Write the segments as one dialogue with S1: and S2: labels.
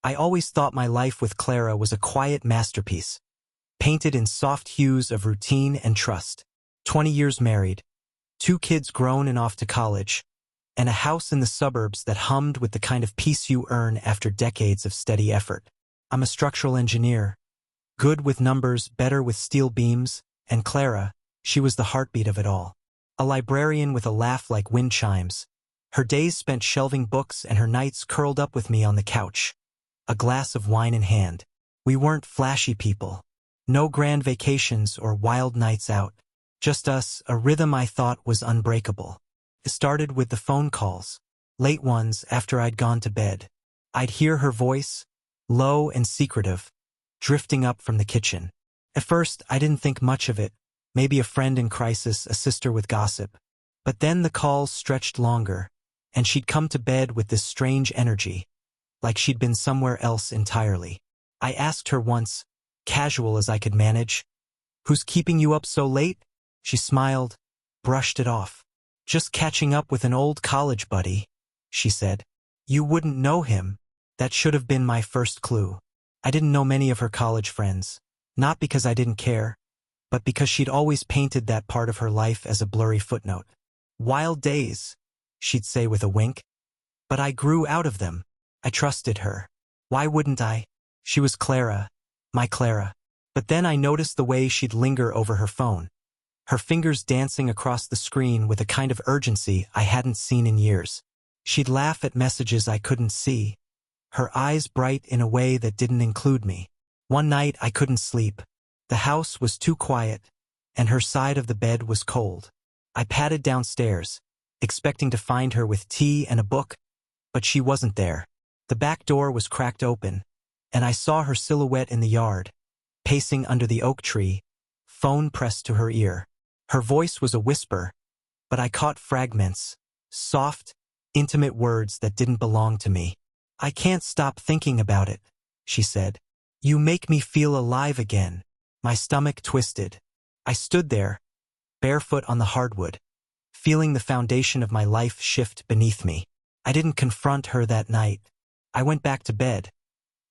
S1: I always thought my life with Clara was a quiet masterpiece, painted in soft hues of routine and trust. 20 years married, 2 kids grown and off to college, and a house in the suburbs that hummed with the kind of peace you earn after decades of steady effort. I'm a structural engineer, good with numbers, better with steel beams, and Clara, she was the heartbeat of it all. A librarian with a laugh like wind chimes, her days spent shelving books and her nights curled up with me on the couch, a glass of wine in hand. We weren't flashy people. No grand vacations or wild nights out. Just us, a rhythm I thought was unbreakable. It started with the phone calls, late ones after I'd gone to bed. I'd hear her voice, low and secretive, drifting up from the kitchen. At first, I didn't think much of it, maybe a friend in crisis, a sister with gossip. But then the calls stretched longer, and she'd come to bed with this strange energy, like she'd been somewhere else entirely. I asked her once, casual as I could manage, "Who's keeping you up so late?" She smiled, brushed it off. "Just catching up with an old college buddy," she said. "You wouldn't know him." That should have been my first clue. I didn't know many of her college friends, not because I didn't care, but because she'd always painted that part of her life as a blurry footnote. "Wild days," she'd say with a wink. But I grew out of them. I trusted her. Why wouldn't I? She was Clara, my Clara. But then I noticed the way she'd linger over her phone, her fingers dancing across the screen with a kind of urgency I hadn't seen in years. She'd laugh at messages I couldn't see, her eyes bright in a way that didn't include me. One night I couldn't sleep. The house was too quiet, and her side of the bed was cold. I padded downstairs, expecting to find her with tea and a book, but she wasn't there. The back door was cracked open, and I saw her silhouette in the yard, pacing under the oak tree, phone pressed to her ear. Her voice was a whisper, but I caught fragments, soft, intimate words that didn't belong to me. "I can't stop thinking about it," she said. "You make me feel alive again." My stomach twisted. I stood there, barefoot on the hardwood, feeling the foundation of my life shift beneath me. I didn't confront her that night. I went back to bed,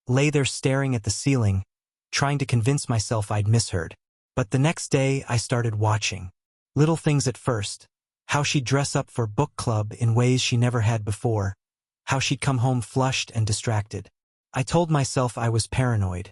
S1: lay there staring at the ceiling, trying to convince myself I'd misheard. But the next day I started watching. Little things at first. How she'd dress up for book club in ways she never had before. How she'd come home flushed and distracted. I told myself I was paranoid,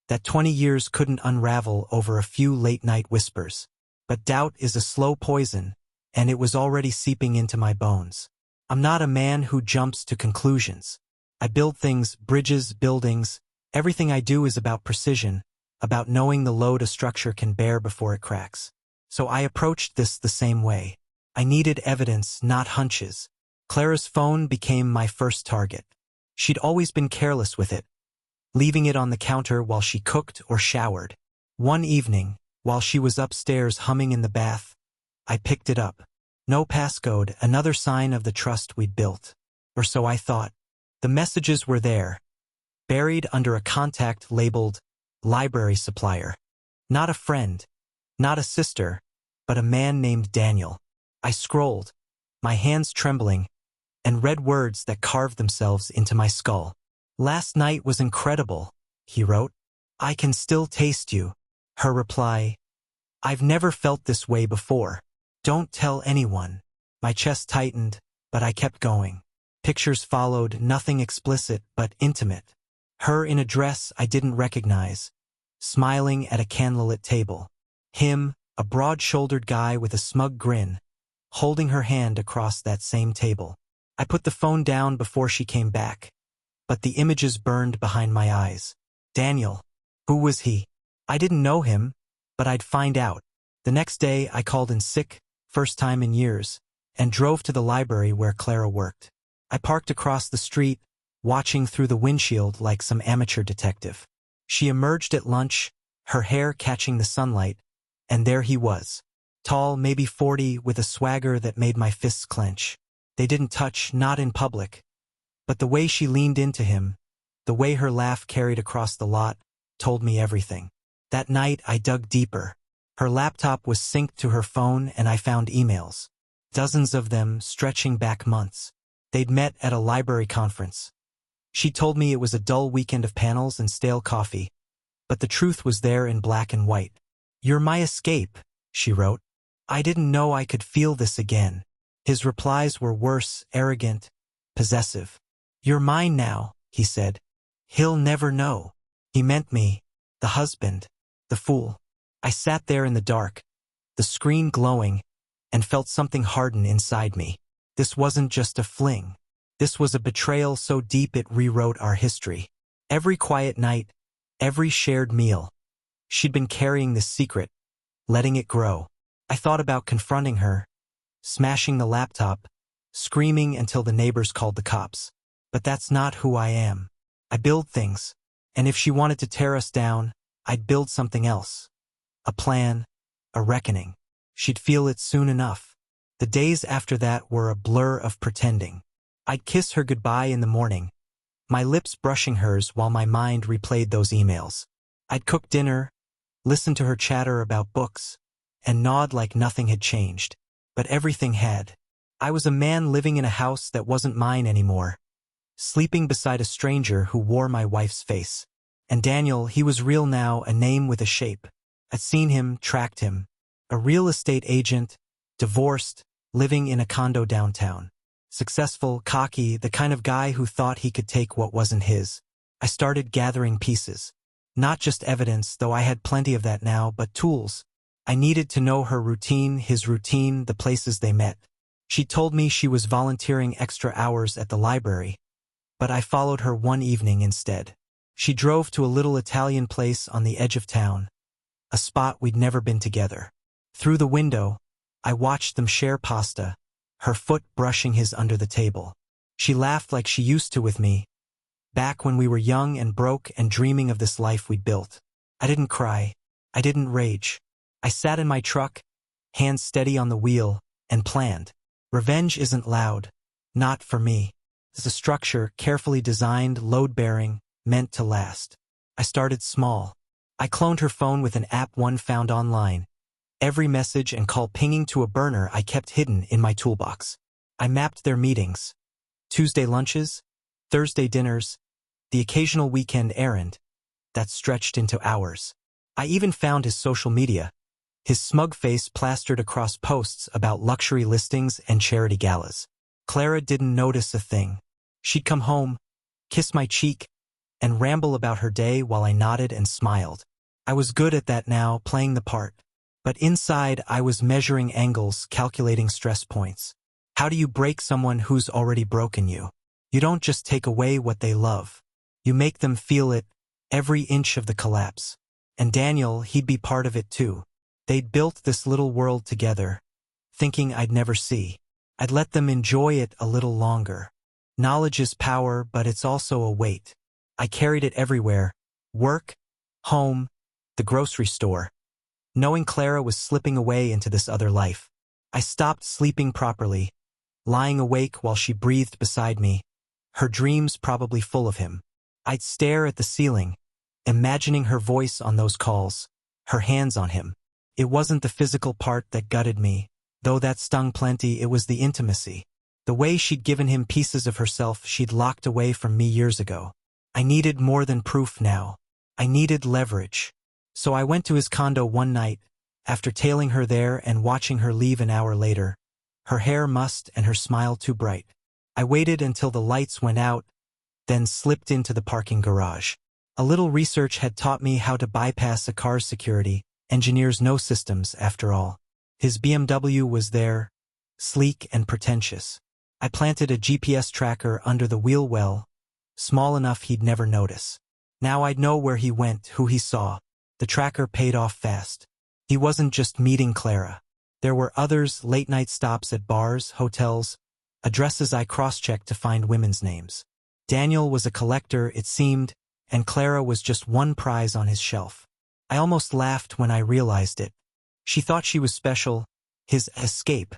S1: that 20 years couldn't unravel over a few late-night whispers. But doubt is a slow poison, and it was already seeping into my bones. I'm not a man who jumps to conclusions. I build things, bridges, buildings. Everything I do is about precision, about knowing the load a structure can bear before it cracks. So I approached this the same way. I needed evidence, not hunches. Clara's phone became my first target. She'd always been careless with it, leaving it on the counter while she cooked or showered. One evening, while she was upstairs humming in the bath, I picked it up. No passcode, another sign of the trust we'd built. Or so I thought. The messages were there, buried under a contact labeled library supplier. Not a friend, not a sister, but a man named Daniel. I scrolled, my hands trembling, and read words that carved themselves into my skull. "Last night was incredible," he wrote. "I can still taste you." Her reply, "I've never felt this way before. Don't tell anyone." My chest tightened, but I kept going. Pictures followed, nothing explicit but intimate. Her in a dress I didn't recognize, smiling at a candlelit table. Him, a broad-shouldered guy with a smug grin, holding her hand across that same table. I put the phone down before she came back, but the images burned behind my eyes. Daniel. Who was he? I didn't know him, but I'd find out. The next day I called in sick, first time in years, and drove to the library where Clara worked. I parked across the street, watching through the windshield like some amateur detective. She emerged at lunch, her hair catching the sunlight, and there he was. Tall, maybe 40, with a swagger that made my fists clench. They didn't touch, not in public. But the way she leaned into him, the way her laugh carried across the lot, told me everything. That night I dug deeper. Her laptop was synced to her phone and I found emails. Dozens of them stretching back months. They'd met at a library conference. She told me it was a dull weekend of panels and stale coffee, but the truth was there in black and white. "You're my escape," she wrote. I didn't know I could feel this again. His replies were worse, arrogant, possessive. "You're mine now," he said. "He'll never know." He meant me, the husband, the fool. I sat there in the dark, the screen glowing, and felt something harden inside me. This wasn't just a fling. This was a betrayal so deep it rewrote our history. Every quiet night, every shared meal, she'd been carrying this secret, letting it grow. I thought about confronting her, smashing the laptop, screaming until the neighbors called the cops. But that's not who I am. I build things, and if she wanted to tear us down, I'd build something else. A plan, a reckoning. She'd feel it soon enough. The days after that were a blur of pretending. I'd kiss her goodbye in the morning, my lips brushing hers while my mind replayed those emails. I'd cook dinner, listen to her chatter about books, and nod like nothing had changed. But everything had. I was a man living in a house that wasn't mine anymore, sleeping beside a stranger who wore my wife's face. And Daniel, he was real now, a name with a shape. I'd seen him, tracked him. A real estate agent, divorced, living in a condo downtown. Successful, cocky, the kind of guy who thought he could take what wasn't his. I started gathering pieces. Not just evidence, though I had plenty of that now, but tools. I needed to know her routine, his routine, the places they met. She told me she was volunteering extra hours at the library, but I followed her one evening instead. She drove to a little Italian place on the edge of town, a spot we'd never been together. Through the window, I watched them share pasta, her foot brushing his under the table. She laughed like she used to with me, back when we were young and broke and dreaming of this life we'd built. I didn't cry. I didn't rage. I sat in my truck, hands steady on the wheel, and planned. Revenge isn't loud. Not for me. It's a structure, carefully designed, load-bearing, meant to last. I started small. I cloned her phone with an app one found online. Every message and call pinging to a burner I kept hidden in my toolbox. I mapped their meetings. Tuesday lunches, Thursday dinners, the occasional weekend errand that stretched into hours. I even found his social media, his smug face plastered across posts about luxury listings and charity galas. Clara didn't notice a thing. She'd come home, kiss my cheek, and ramble about her day while I nodded and smiled. I was good at that now, playing the part. But inside, I was measuring angles, calculating stress points. How do you break someone who's already broken you? You don't just take away what they love. You make them feel it, every inch of the collapse. And Daniel, he'd be part of it too. They'd built this little world together, thinking I'd never see. I'd let them enjoy it a little longer. Knowledge is power, but it's also a weight. I carried it everywhere. Work, home, the grocery store. Knowing Clara was slipping away into this other life, I stopped sleeping properly, lying awake while she breathed beside me, her dreams probably full of him. I'd stare at the ceiling, imagining her voice on those calls, her hands on him. It wasn't the physical part that gutted me, though that stung plenty. It was the intimacy. The way she'd given him pieces of herself she'd locked away from me years ago. I needed more than proof now. I needed leverage. So I went to his condo one night, after tailing her there and watching her leave an hour later, her hair mussed and her smile too bright. I waited until the lights went out, then slipped into the parking garage. A little research had taught me how to bypass a car's security. Engineers know systems, after all. His BMW was there, sleek and pretentious. I planted a GPS tracker under the wheel well, small enough he'd never notice. Now I'd know where he went, who he saw. The tracker paid off fast. He wasn't just meeting Clara. There were others, late-night stops at bars, hotels, addresses I cross-checked to find women's names. Daniel was a collector, it seemed, and Clara was just one prize on his shelf. I almost laughed when I realized it. She thought she was special, his escape.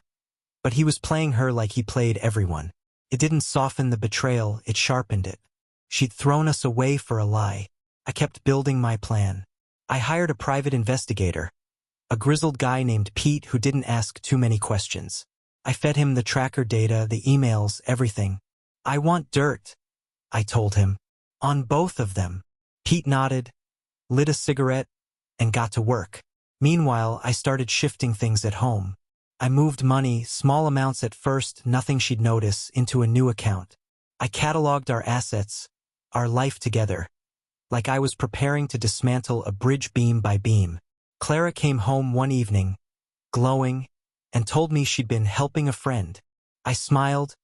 S1: But he was playing her like he played everyone. It didn't soften the betrayal, it sharpened it. She'd thrown us away for a lie. I kept building my plan. I hired a private investigator, a grizzled guy named Pete who didn't ask too many questions. I fed him the tracker data, the emails, everything. I want dirt, I told him. On both of them. Pete nodded, lit a cigarette, and got to work. Meanwhile, I started shifting things at home. I moved money, small amounts at first, nothing she'd notice, into a new account. I cataloged our assets, our life together, like I was preparing to dismantle a bridge beam by beam. Clara came home one evening, glowing, and told me she'd been helping a friend. I smiled,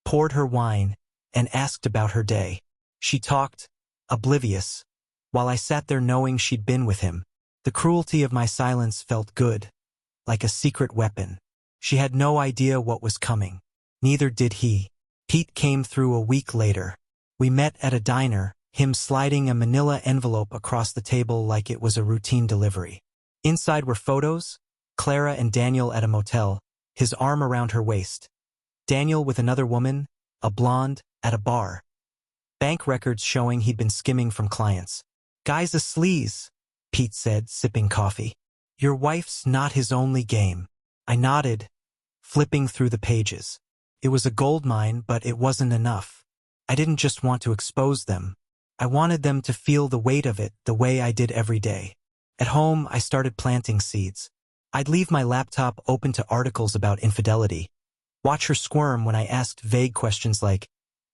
S1: poured her wine, and asked about her day. She talked, oblivious, while I sat there knowing she'd been with him. The cruelty of my silence felt good, like a secret weapon. She had no idea what was coming. Neither did he. Pete came through a week later. We met at a diner, him sliding a manila envelope across the table like it was a routine delivery. Inside were photos, Clara and Daniel at a motel, his arm around her waist. Daniel with another woman, a blonde, at a bar. Bank records showing he'd been skimming from clients. "Guy's a sleaze," Pete said, sipping coffee. "Your wife's not his only game." I nodded, flipping through the pages. It was a goldmine, but it wasn't enough. I didn't just want to expose them. I wanted them to feel the weight of it the way I did every day. At home, I started planting seeds. I'd leave my laptop open to articles about infidelity. Watch her squirm when I asked vague questions like,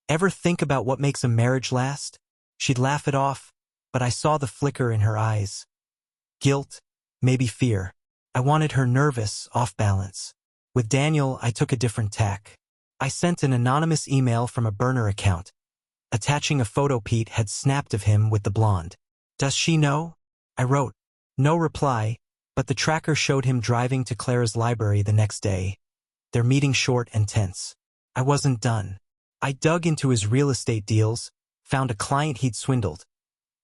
S1: "Ever think about what makes a marriage last?" She'd laugh it off, but I saw the flicker in her eyes. Guilt, maybe fear. I wanted her nervous, off balance. With Daniel, I took a different tack. I sent an anonymous email from a burner account, attaching a photo Pete had snapped of him with the blonde. "Does she know?" I wrote. No reply, but the tracker showed him driving to Clara's library the next day, their meeting short and tense. I wasn't done. I dug into his real estate deals, found a client he'd swindled,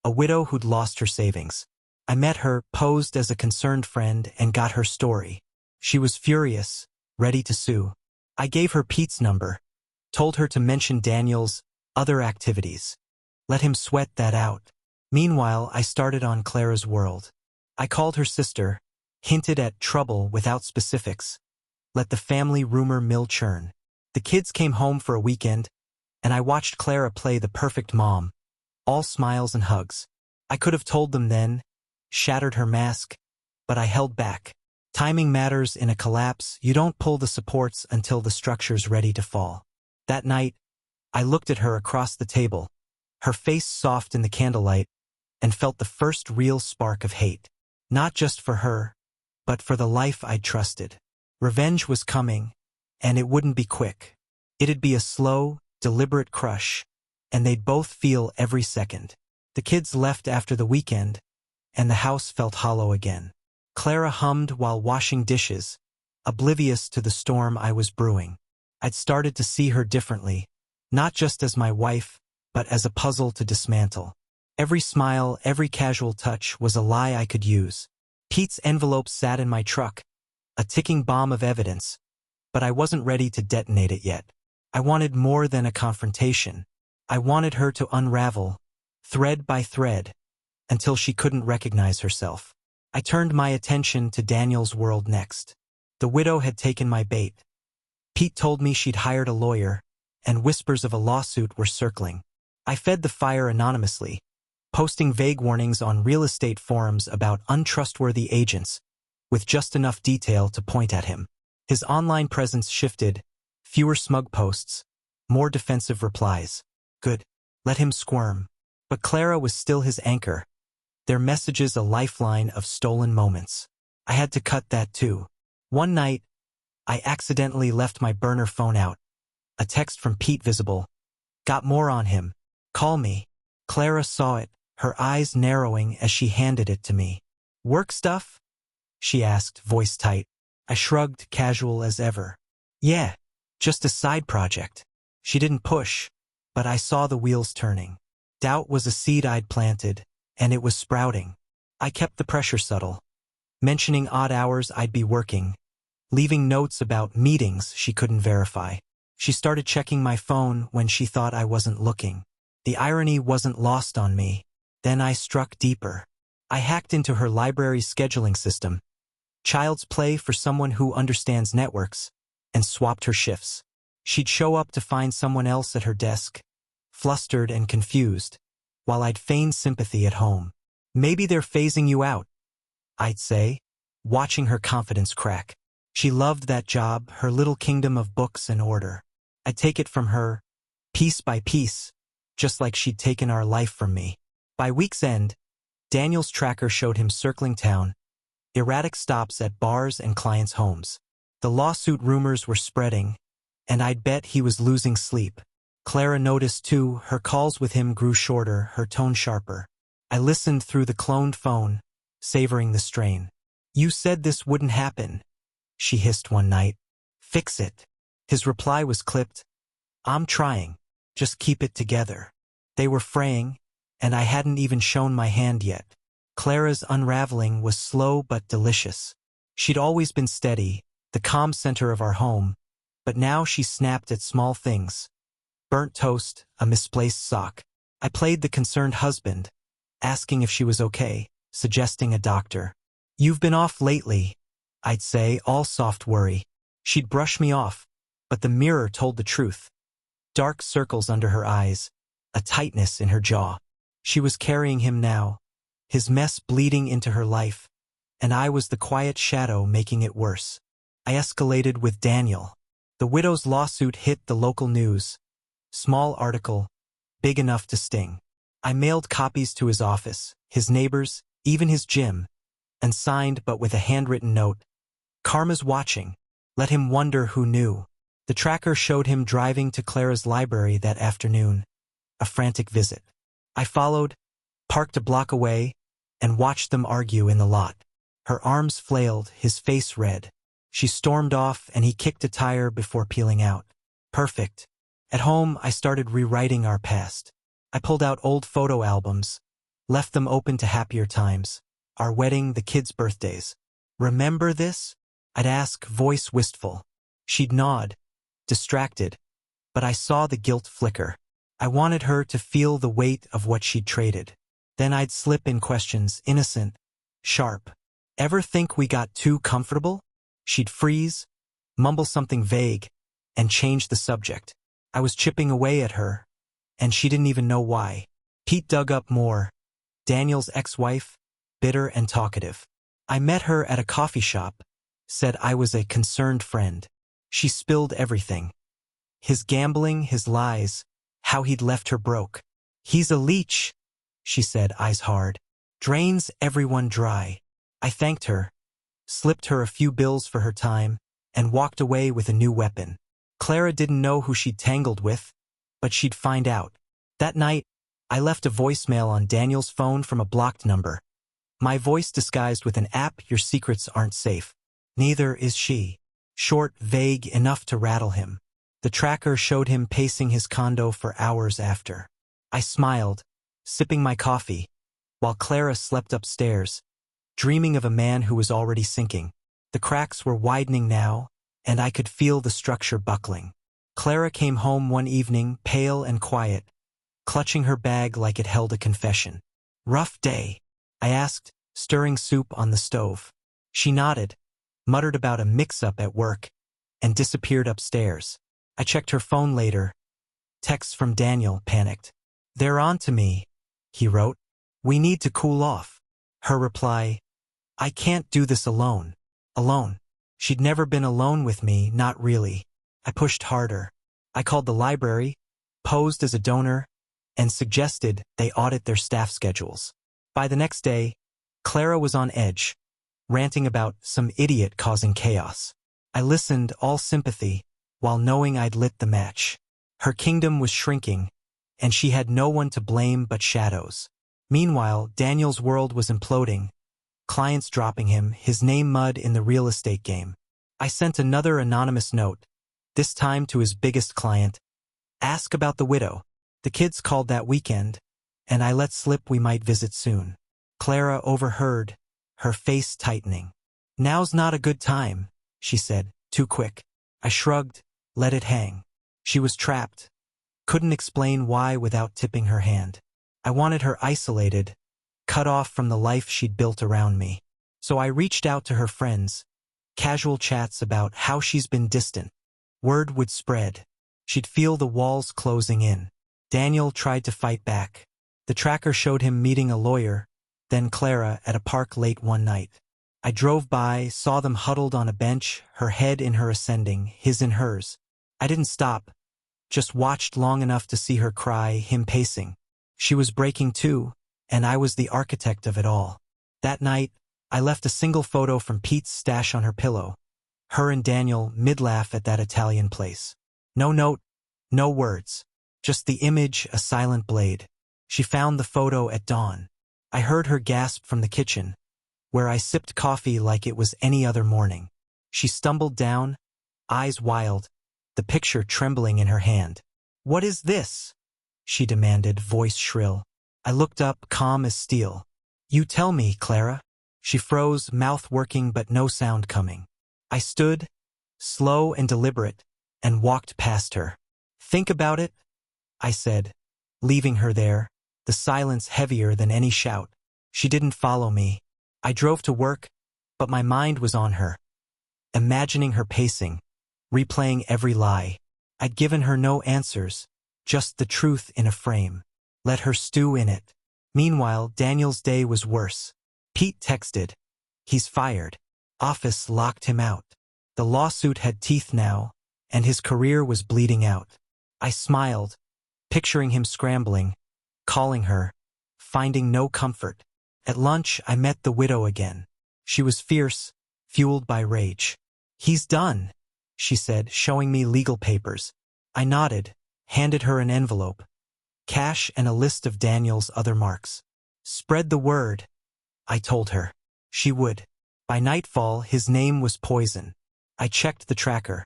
S1: a widow who'd lost her savings. I met her, posed as a concerned friend, and got her story. She was furious, ready to sue. I gave her Pete's number, told her to mention Daniel's other activities. Let him sweat that out. Meanwhile, I started on Clara's world. I called her sister, hinted at trouble without specifics. Let the family rumor mill churn. The kids came home for a weekend, and I watched Clara play the perfect mom, all smiles and hugs. I could have told them then, shattered her mask, but I held back. Timing matters in a collapse. You don't pull the supports until the structure's ready to fall. That night, I looked at her across the table, her face soft in the candlelight, and felt the first real spark of hate. Not just for her, but for the life I'd trusted. Revenge was coming, and it wouldn't be quick. It'd be a slow, deliberate crush, and they'd both feel every second. The kids left after the weekend, and the house felt hollow again. Clara hummed while washing dishes, oblivious to the storm I was brewing. I'd started to see her differently, not just as my wife, but as a puzzle to dismantle. Every smile, every casual touch was a lie I could use. Pete's envelope sat in my truck, a ticking bomb of evidence, but I wasn't ready to detonate it yet. I wanted more than a confrontation. I wanted her to unravel, thread by thread, until she couldn't recognize herself. I turned my attention to Daniel's world next. The widow had taken my bait. Pete told me she'd hired a lawyer, and whispers of a lawsuit were circling. I fed the fire anonymously, posting vague warnings on real estate forums about untrustworthy agents, with just enough detail to point at him. His online presence shifted, fewer smug posts, more defensive replies. Good. Let him squirm. But Clara was still his anchor, their messages a lifeline of stolen moments. I had to cut that too. One night, I accidentally left my burner phone out. A text from Pete visible. Got more on him. Call me. Clara saw it, her eyes narrowing as she handed it to me. Work stuff? She asked, voice tight. I shrugged, casual as ever. Yeah, just a side project. She didn't push, but I saw the wheels turning. Doubt was a seed I'd planted, and it was sprouting. I kept the pressure subtle, mentioning odd hours I'd be working, leaving notes about meetings she couldn't verify. She started checking my phone when she thought I wasn't looking. The irony wasn't lost on me. Then I struck deeper. I hacked into her library's scheduling system, child's play for someone who understands networks, and swapped her shifts. She'd show up to find someone else at her desk, flustered and confused, while I'd feign sympathy at home. Maybe they're phasing you out, I'd say, watching her confidence crack. She loved that job, her little kingdom of books and order. I'd take it from her, piece by piece, just like she'd taken our life from me. By week's end, Daniel's tracker showed him circling town, erratic stops at bars and clients' homes. The lawsuit rumors were spreading, and I'd bet he was losing sleep. Clara noticed too, her calls with him grew shorter, her tone sharper. I listened through the cloned phone, savoring the strain. "You said this wouldn't happen," she hissed one night. "Fix it." His reply was clipped. "I'm trying. Just keep it together." They were fraying, and I hadn't even shown my hand yet. Clara's unraveling was slow but delicious. She'd always been steady, the calm center of our home, but now she snapped at small things. Burnt toast, a misplaced sock. I played the concerned husband, asking if she was okay, suggesting a doctor. "You've been off lately," I'd say, all soft worry. She'd brush me off, but the mirror told the truth. Dark circles under her eyes, a tightness in her jaw. She was carrying him now, his mess bleeding into her life, and I was the quiet shadow making it worse. I escalated with Daniel. The widow's lawsuit hit the local news. Small article, big enough to sting. I mailed copies to his office, his neighbors, even his gym, and signed but with a handwritten note. "Karma's watching. Let him wonder who knew." The tracker showed him driving to Clara's library that afternoon, a frantic visit. I followed, parked a block away, and watched them argue in the lot. Her arms flailed, his face red. She stormed off, and he kicked a tire before peeling out. Perfect. At home, I started rewriting our past. I pulled out old photo albums, left them open to happier times. Our wedding, the kids' birthdays. "Remember this?" I'd ask, voice wistful. She'd nod, distracted, but I saw the guilt flicker. I wanted her to feel the weight of what she'd traded. Then I'd slip in questions, innocent, sharp. "Ever think we got too comfortable?" She'd freeze, mumble something vague, and change the subject. I was chipping away at her, and she didn't even know why. Pete dug up more. Daniel's ex-wife, bitter and talkative. I met her at a coffee shop, said I was a concerned friend. She spilled everything. His gambling, his lies, how he'd left her broke. "He's a leech," she said, eyes hard. "Drains everyone dry." I thanked her, slipped her a few bills for her time, and walked away with a new weapon. Clara didn't know who she'd tangled with, but she'd find out. That night, I left a voicemail on Daniel's phone from a blocked number. My voice disguised with an app, "Your secrets aren't safe." Neither is she. Short, vague, enough to rattle him. The tracker showed him pacing his condo for hours after. I smiled, sipping my coffee, while Clara slept upstairs, dreaming of a man who was already sinking. The cracks were widening now, and I could feel the structure buckling. Clara came home one evening, pale and quiet, clutching her bag like it held a confession. "Rough day?" I asked, stirring soup on the stove. She nodded, muttered about a mix-up at work, and disappeared upstairs. I checked her phone later. Text from Daniel, panicked. "They're on to me," he wrote. "We need to cool off." Her reply, "I can't do this alone." Alone. She'd never been alone with me, not really. I pushed harder. I called the library, posed as a donor, and suggested they audit their staff schedules. By the next day, Clara was on edge, ranting about some idiot causing chaos. I listened, all sympathy, while knowing I'd lit the match. Her kingdom was shrinking, and she had no one to blame but shadows. Meanwhile, Daniel's world was imploding, clients dropping him, his name mud in the real estate game. I sent another anonymous note, this time to his biggest client. "Ask about the widow. The kids called that weekend, and I let slip we might visit soon." Clara overheard, her face tightening. "Now's not a good time," she said, too quick. I shrugged, let it hang. She was trapped. Couldn't explain why without tipping her hand. I wanted her isolated, cut off from the life she'd built around me. So I reached out to her friends, casual chats about how she's been distant. Word would spread. She'd feel the walls closing in. Daniel tried to fight back. The tracker showed him meeting a lawyer, then Clara at a park late one night. I drove by, saw them huddled on a bench, her head in her ascending, his in hers. I didn't stop, just watched long enough to see her cry, him pacing. She was breaking too, and I was the architect of it all. That night, I left a single photo from Pete's stash on her pillow. Her and Daniel mid-laugh at that Italian place. No note, no words. Just the image, a silent blade. She found the photo at dawn. I heard her gasp from the kitchen, where I sipped coffee like it was any other morning. She stumbled down, eyes wild, the picture trembling in her hand. "What is this?" she demanded, voice shrill. I looked up, calm as steel. "You tell me, Clara." She froze, mouth working but no sound coming. I stood, slow and deliberate, and walked past her. "Think about it," I said, leaving her there, the silence heavier than any shout. She didn't follow me. I drove to work, but my mind was on her, imagining her pacing, replaying every lie. I'd given her no answers, just the truth in a frame. Let her stew in it. Meanwhile, Daniel's day was worse. Pete texted. He's fired. Office locked him out. The lawsuit had teeth now, and his career was bleeding out. I smiled, picturing him scrambling, calling her, finding no comfort. At lunch, I met the widow again. She was fierce, fueled by rage. "He's done," she said, showing me legal papers. I nodded, handed her an envelope, cash and a list of Daniel's other marks. "Spread the word," I told her. She would. By nightfall, his name was poison. I checked the tracker.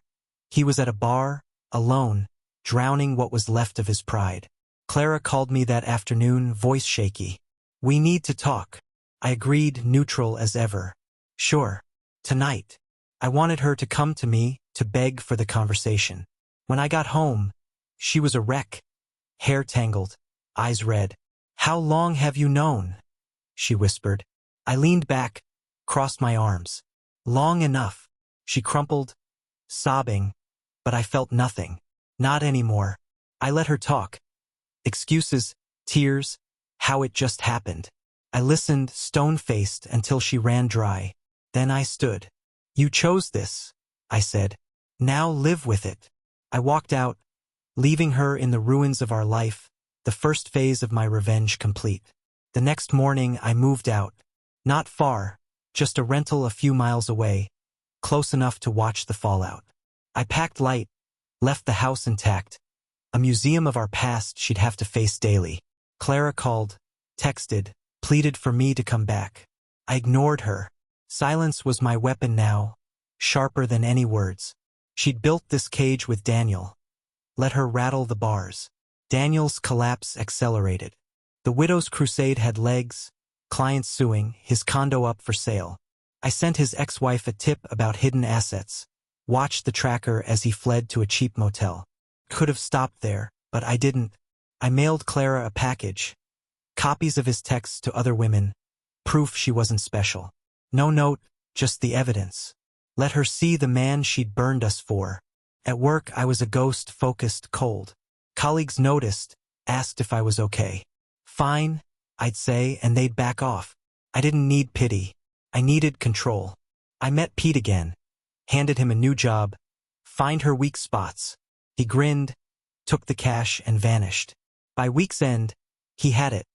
S1: He was at a bar, alone, drowning what was left of his pride. Clara called me that afternoon, voice shaky. "We need to talk." I agreed, neutral as ever. "Sure. Tonight." I wanted her to come to me, to beg for the conversation. When I got home, she was a wreck. Hair tangled, eyes red. "How long have you known?" she whispered. I leaned back, crossed my arms. "Long enough." She crumpled, sobbing, but I felt nothing. Not anymore. I let her talk. Excuses, tears, how it just happened. I listened, stone-faced, until she ran dry. Then I stood. "You chose this," I said. "Now live with it." I walked out, leaving her in the ruins of our life, the first phase of my revenge complete. The next morning I moved out. Not far, just a rental a few miles away, close enough to watch the fallout. I packed light, left the house intact, a museum of our past she'd have to face daily. Clara called, texted, pleaded for me to come back. I ignored her. Silence was my weapon now, sharper than any words. She'd built this cage with Daniel. Let her rattle the bars. Daniel's collapse accelerated. The widow's crusade had legs, clients suing, his condo up for sale. I sent his ex-wife a tip about hidden assets, watched the tracker as he fled to a cheap motel. Could have stopped there, but I didn't. I mailed Clara a package, copies of his texts to other women, proof she wasn't special. No note, just the evidence. Let her see the man she'd burned us for. At work, I was a ghost, focused, cold. Colleagues noticed, asked if I was okay. "Fine," I'd say, and they'd back off. I didn't need pity. I needed control. I met Pete again, handed him a new job, find her weak spots. He grinned, took the cash, and vanished. By week's end, he had it.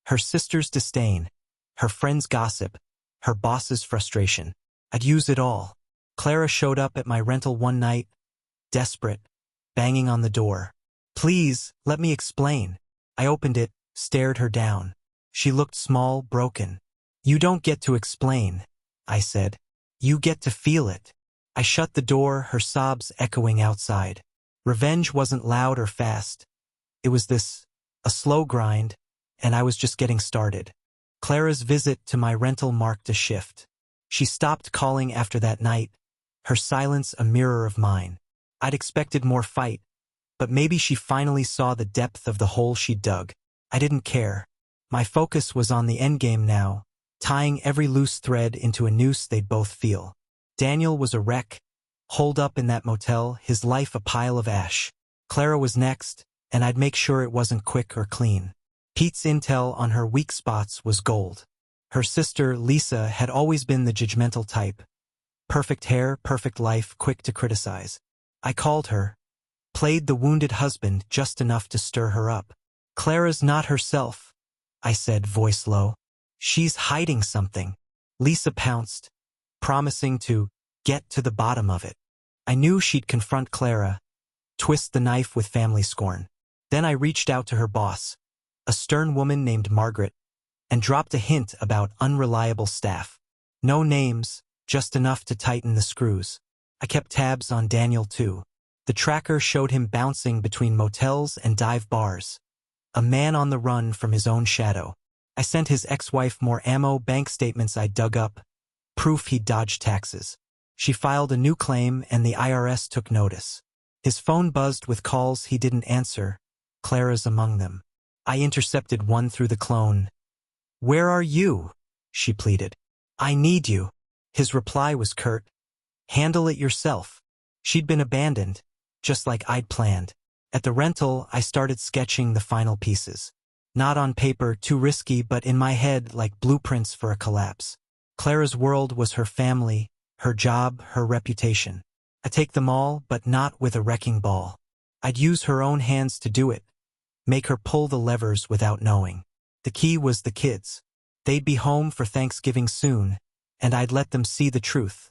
S1: Her sister's disdain, her friend's gossip, her boss's frustration. I'd use it all. Clara showed up at my rental one night, desperate, banging on the door. "Please, let me explain." I opened it, stared her down. She looked small, broken. "You don't get to explain," I said. "You get to feel it." I shut the door, her sobs echoing outside. Revenge wasn't loud or fast. It was a slow grind, and I was just getting started. Clara's visit to my rental marked a shift. She stopped calling after that night, her silence a mirror of mine. I'd expected more fight, but maybe she finally saw the depth of the hole she'd dug. I didn't care. My focus was on the endgame now, tying every loose thread into a noose they'd both feel. Daniel was a wreck, holed up in that motel, his life a pile of ash. Clara was next, and I'd make sure it wasn't quick or clean. Pete's intel on her weak spots was gold. Her sister, Lisa, had always been the judgmental type. Perfect hair, perfect life, quick to criticize. I called her, played the wounded husband just enough to stir her up. Clara's not herself, I said, voice low. She's hiding something. Lisa pounced, promising to get to the bottom of it. I knew she'd confront Clara, twist the knife with family scorn. Then I reached out to her boss, a stern woman named Margaret, and dropped a hint about unreliable staff. No names, just enough to tighten the screws. I kept tabs on Daniel too. The tracker showed him bouncing between motels and dive bars. A man on the run from his own shadow. I sent his ex-wife more ammo, bank statements I dug up, proof he'd dodged taxes. She filed a new claim and the IRS took notice. His phone buzzed with calls he didn't answer, Clara's among them. I intercepted one through the clone. "Where are you?" she pleaded. "I need you." His reply was curt. "Handle it yourself." She'd been abandoned, just like I'd planned. At the rental, I started sketching the final pieces. Not on paper, too risky, but in my head like blueprints for a collapse. Clara's world was her family, her job, her reputation. I'd take them all, but not with a wrecking ball. I'd use her own hands to do it, make her pull the levers without knowing. The key was the kids. They'd be home for Thanksgiving soon, and I'd let them see the truth.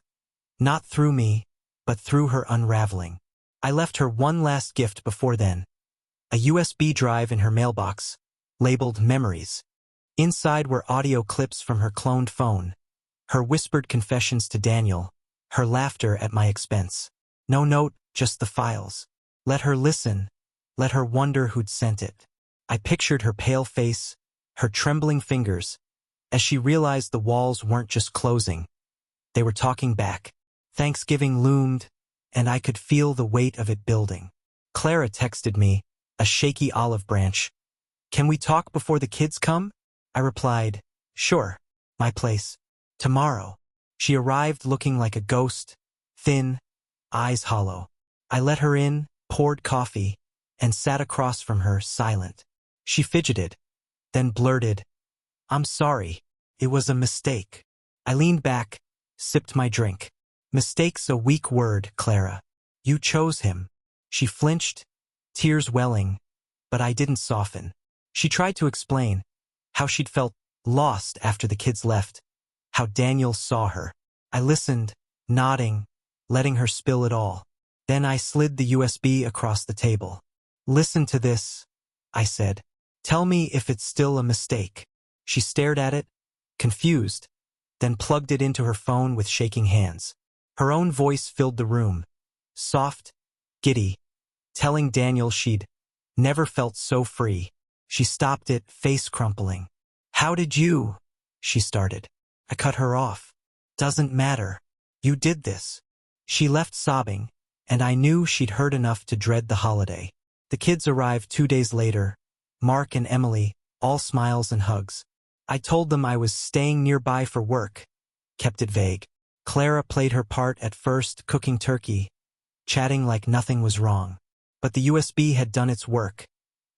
S1: Not through me, but through her unraveling. I left her one last gift before then. A USB drive in her mailbox, labeled Memories. Inside were audio clips from her cloned phone, her whispered confessions to Daniel, her laughter at my expense. No note, just the files. Let her listen, let her wonder who'd sent it. I pictured her pale face, her trembling fingers, as she realized the walls weren't just closing. They were talking back. Thanksgiving loomed, and I could feel the weight of it building. Clara texted me, a shaky olive branch. "Can we talk before the kids come?" I replied, "Sure, my place. Tomorrow." She arrived looking like a ghost, thin, eyes hollow. I let her in, poured coffee, and sat across from her, silent. She fidgeted, then blurted, "I'm sorry. It was a mistake." I leaned back, sipped my drink. "Mistake's a weak word, Clara. You chose him." She flinched, tears welling, but I didn't soften. She tried to explain how she'd felt lost after the kids left, how Daniel saw her. I listened, nodding, letting her spill it all. Then I slid the USB across the table. "Listen to this," I said. "Tell me if it's still a mistake." She stared at it, confused, then plugged it into her phone with shaking hands. Her own voice filled the room, soft, giddy, telling Daniel she'd never felt so free. She stopped it, face crumpling. "How did you?" she started. I cut her off. "Doesn't matter. You did this." She left sobbing, and I knew she'd heard enough to dread the holiday. The kids arrived 2 days later, Mark and Emily, all smiles and hugs. I told them I was staying nearby for work, kept it vague. Clara played her part at first, cooking turkey, chatting like nothing was wrong. But the USB had done its work.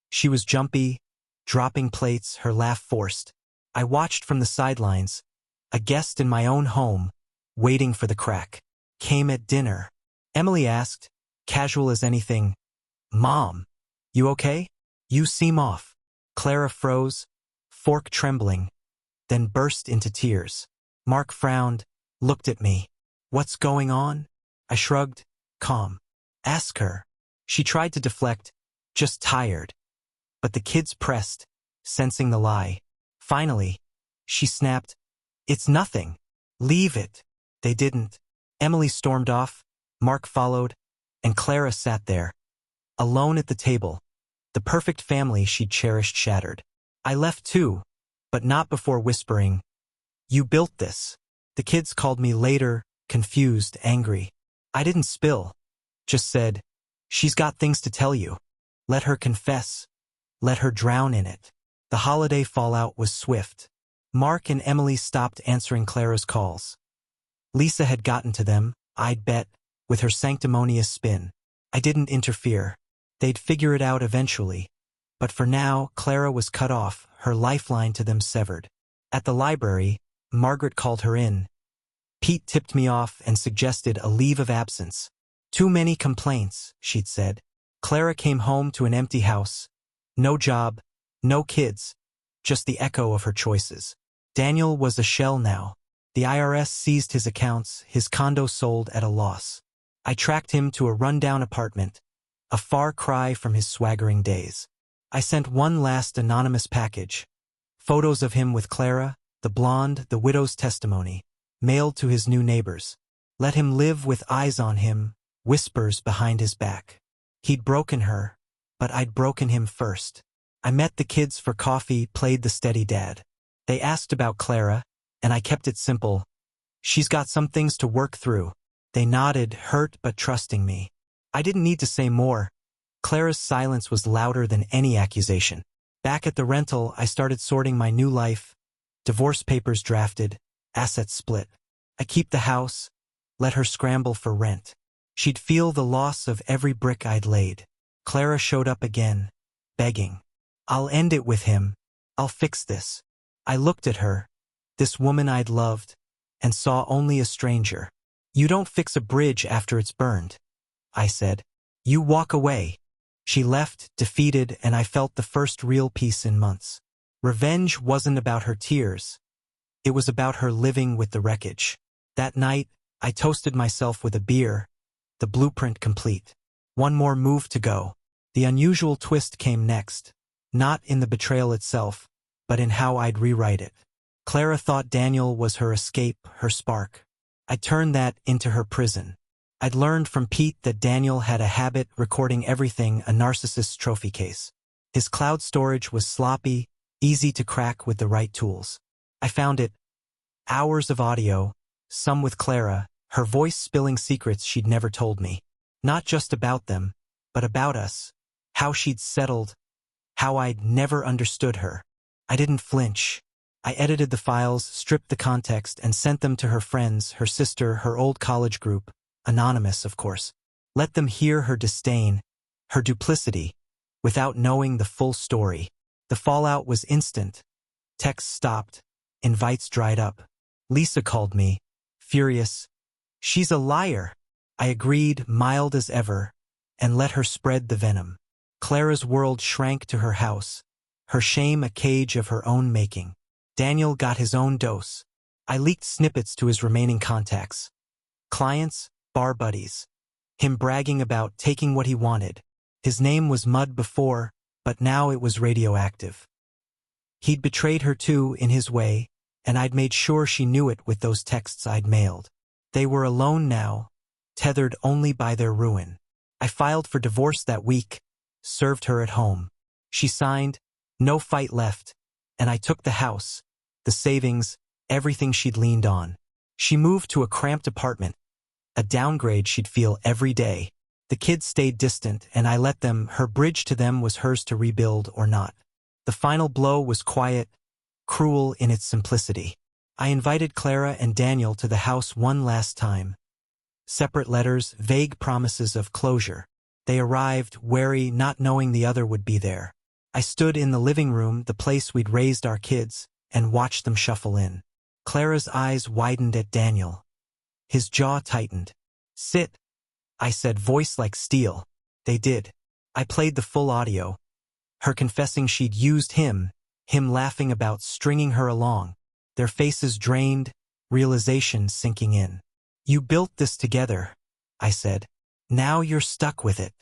S1: She was jumpy, dropping plates, her laugh forced. I watched from the sidelines, a guest in my own home, waiting for the crack. Came at dinner. Emily asked, casual as anything, "Mom, you okay? You seem off." Clara froze, fork trembling, then burst into tears. Mark frowned, looked at me. "What's going on?" I shrugged, calm. "Ask her." She tried to deflect, "Just tired." But the kids pressed, sensing the lie. Finally, she snapped, "It's nothing. Leave it." They didn't. Emily stormed off, Mark followed, and Clara sat there, alone at the table, the perfect family she'd cherished shattered. I left too, but not before whispering, "You built this." The kids called me later, confused, angry. I didn't spill, just said, "She's got things to tell you. Let her confess. Let her drown in it." The holiday fallout was swift. Mark and Emily stopped answering Clara's calls. Lisa had gotten to them, I'd bet, with her sanctimonious spin. I didn't interfere. They'd figure it out eventually. But for now, Clara was cut off, her lifeline to them severed. At the library, Margaret called her in. Pete tipped me off and suggested a leave of absence. Too many complaints, she'd said. Clara came home to an empty house. No job, no kids, just the echo of her choices. Daniel was a shell now. The IRS seized his accounts, his condo sold at a loss. I tracked him to a rundown apartment, a far cry from his swaggering days. I sent one last anonymous package. Photos of him with Clara, the blonde, the widow's testimony, mailed to his new neighbors. Let him live with eyes on him, whispers behind his back. He'd broken her, but I'd broken him first. I met the kids for coffee, played the steady dad. They asked about Clara, and I kept it simple. She's got some things to work through. They nodded, hurt but trusting me. I didn't need to say more. Clara's silence was louder than any accusation. Back at the rental, I started sorting my new life. Divorce papers drafted, assets split. I keep the house, let her scramble for rent. She'd feel the loss of every brick I'd laid. Clara showed up again, begging. I'll end it with him. I'll fix this. I looked at her, this woman I'd loved, and saw only a stranger. You don't fix a bridge after it's burned, I said. You walk away. She left, defeated, and I felt the first real peace in months. Revenge wasn't about her tears. It was about her living with the wreckage. That night, I toasted myself with a beer, the blueprint complete. One more move to go. The unusual twist came next, not in the betrayal itself, but in how I'd rewrite it. Clara thought Daniel was her escape, her spark. I turned that into her prison. I'd learned from Pete that Daniel had a habit recording everything, a narcissist's trophy case. His cloud storage was sloppy, easy to crack with the right tools. I found it. Hours of audio, some with Clara, her voice spilling secrets she'd never told me. Not just about them, but about us. How she'd settled. How I'd never understood her. I didn't flinch. I edited the files, stripped the context, and sent them to her friends, her sister, her old college group. Anonymous, of course. Let them hear her disdain, her duplicity, without knowing the full story. The fallout was instant. Texts stopped. Invites dried up. Lisa called me, furious. She's a liar. I agreed, mild as ever, and let her spread the venom. Clara's world shrank to her house, her shame a cage of her own making. Daniel got his own dose. I leaked snippets to his remaining contacts. Clients, bar buddies. Him bragging about taking what he wanted. His name was mud before, but now it was radioactive. He'd betrayed her too, in his way, and I'd made sure she knew it with those texts I'd mailed. They were alone now, tethered only by their ruin. I filed for divorce that week, served her at home. She signed, no fight left, and I took the house, the savings, everything she'd leaned on. She moved to a cramped apartment, a downgrade she'd feel every day. The kids stayed distant, and I let them. Her bridge to them was hers to rebuild or not. The final blow was quiet, cruel in its simplicity. I invited Clara and Daniel to the house one last time. Separate letters, vague promises of closure. They arrived, wary, not knowing the other would be there. I stood in the living room, the place we'd raised our kids, and watched them shuffle in. Clara's eyes widened at Daniel. His jaw tightened. Sit, I said, voice like steel. They did. I played the full audio. Her confessing she'd used him laughing about stringing her along. Their faces drained, realization sinking in. You built this together, I said. Now you're stuck with it.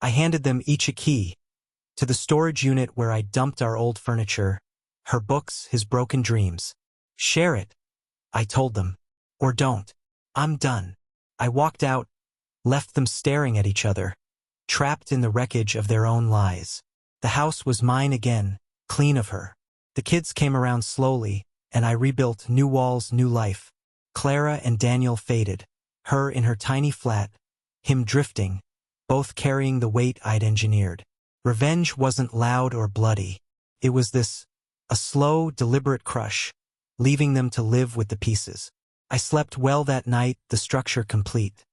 S1: I handed them each a key. To the storage unit where I dumped our old furniture, her books, his broken dreams. Share it, I told them. Or don't. I'm done. I walked out, left them staring at each other, trapped in the wreckage of their own lies. The house was mine again, clean of her. The kids came around slowly, and I rebuilt new walls, new life. Clara and Daniel faded, her in her tiny flat, him drifting, both carrying the weight I'd engineered. Revenge wasn't loud or bloody. It was a slow, deliberate crush, leaving them to live with the pieces. I slept well that night, the structure complete.